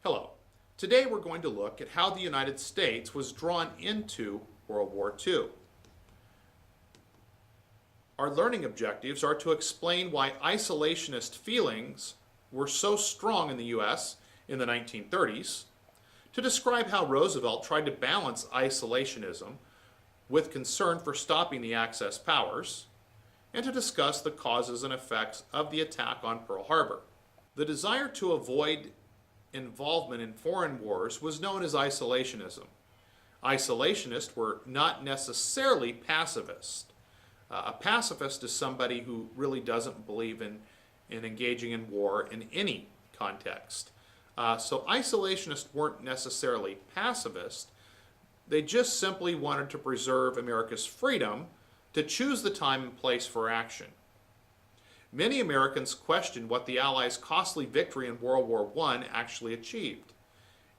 Hello. Today we're going to look at how the United States was drawn into World War II. Our learning objectives are to explain why isolationist feelings were so strong in the U.S. in the 1930s, to describe how Roosevelt tried to balance isolationism with concern for stopping the Axis powers, and to discuss the causes and effects of the attack on Pearl Harbor. The desire to avoid involvement in foreign wars was known as isolationism. Isolationists were not necessarily pacifist. A pacifist is somebody who really doesn't believe in engaging in war in any context. So isolationists weren't necessarily pacifist. They just simply wanted to preserve America's freedom to choose the time and place for action. Many Americans questioned what the Allies' costly victory in World War I actually achieved.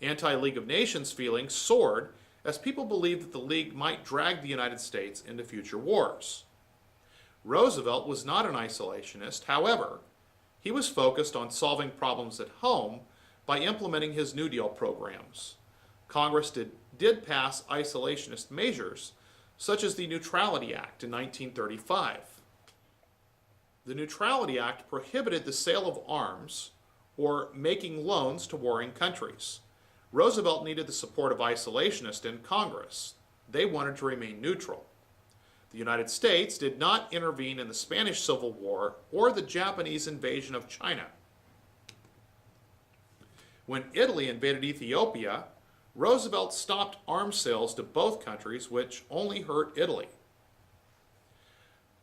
Anti-League of Nations feelings soared as people believed that the League might drag the United States into future wars. Roosevelt was not an isolationist. However, he was focused on solving problems at home by implementing his New Deal programs. Congress did pass isolationist measures, such as the Neutrality Act in 1935. The Neutrality Act prohibited the sale of arms or making loans to warring countries. Roosevelt needed the support of isolationists in Congress. They wanted to remain neutral. The United States did not intervene in the Spanish Civil War or the Japanese invasion of China. When Italy invaded Ethiopia, Roosevelt stopped arms sales to both countries, which only hurt Italy.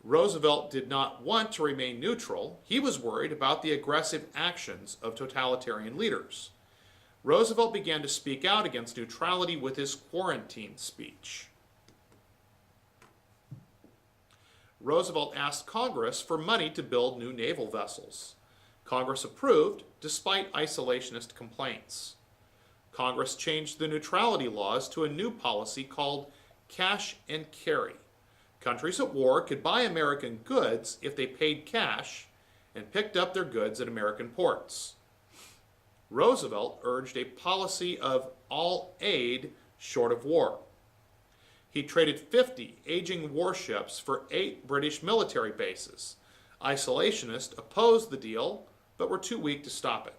Roosevelt did not want to remain neutral. He was worried about the aggressive actions of totalitarian leaders. Roosevelt began to speak out against neutrality with his quarantine speech. Roosevelt asked Congress for money to build new naval vessels. Congress approved, despite isolationist complaints. Congress changed the neutrality laws to a new policy called cash and carry. Countries at war could buy American goods if they paid cash and picked up their goods at American ports. Roosevelt urged a policy of all aid short of war. He traded 50 aging warships for 8 British military bases. Isolationists opposed the deal, but were too weak to stop it.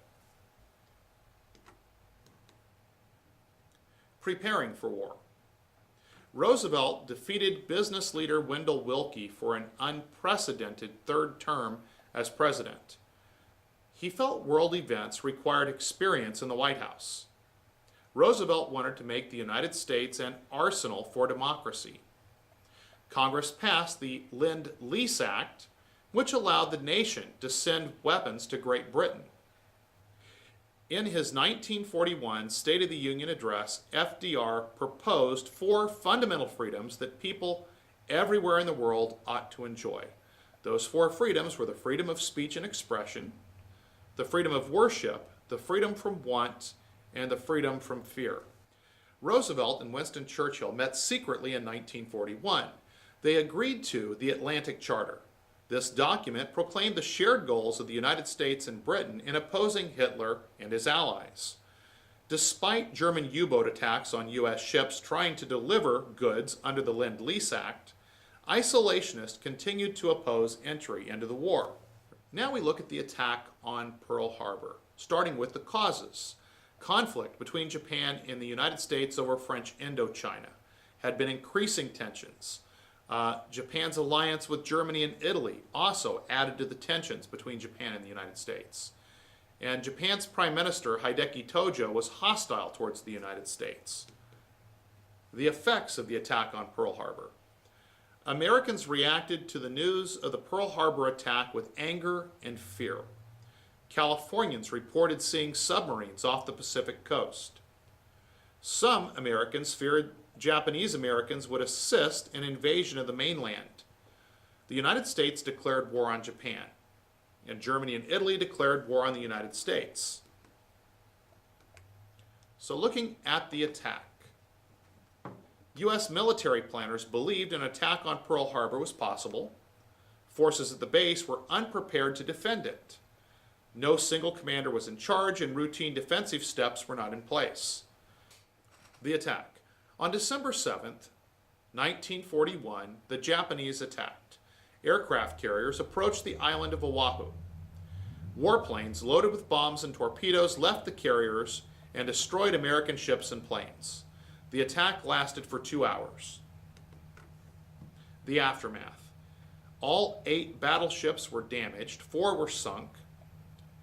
Preparing for war. Roosevelt defeated business leader Wendell Willkie for an unprecedented third term as president. He felt world events required experience in the White House. Roosevelt wanted to make the United States an arsenal for democracy. Congress passed the Lend-Lease Act, which allowed the nation to send weapons to Great Britain. In his 1941 State of the Union address, FDR proposed 4 fundamental freedoms that people everywhere in the world ought to enjoy. Those 4 freedoms were the freedom of speech and expression, the freedom of worship, the freedom from want, and the freedom from fear. Roosevelt and Winston Churchill met secretly in 1941. They agreed to the Atlantic Charter. This document proclaimed the shared goals of the United States and Britain in opposing Hitler and his allies. Despite German U-boat attacks on U.S. ships trying to deliver goods under the Lend-Lease Act, isolationists continued to oppose entry into the war. Now we look at the attack on Pearl Harbor, starting with the causes. Conflict between Japan and the United States over French Indochina had been increasing tensions. Japan's alliance with Germany and Italy also added to the tensions between Japan and the United States. And Japan's Prime Minister Hideki Tojo was hostile towards the United States. The effects of the attack on Pearl Harbor. Americans reacted to the news of the Pearl Harbor attack with anger and fear. Californians reported seeing submarines off the Pacific coast. Some Americans feared Japanese Americans would assist an invasion of the mainland. The United States declared war on Japan, and Germany and Italy declared war on the United States. So looking at the attack, U.S. military planners believed an attack on Pearl Harbor was possible. Forces at the base were unprepared to defend it. No single commander was in charge, and routine defensive steps were not in place. The attack. On December 7th, 1941, the Japanese attacked. Aircraft carriers approached the island of Oahu. Warplanes loaded with bombs and torpedoes left the carriers and destroyed American ships and planes. The attack lasted for 2 hours. The aftermath. All 8 battleships were damaged, 4 were sunk.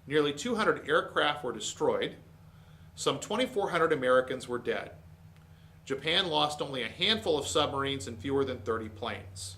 Nearly 200 aircraft were destroyed. Some 2,400 Americans were dead. Japan lost only a handful of submarines and fewer than 30 planes.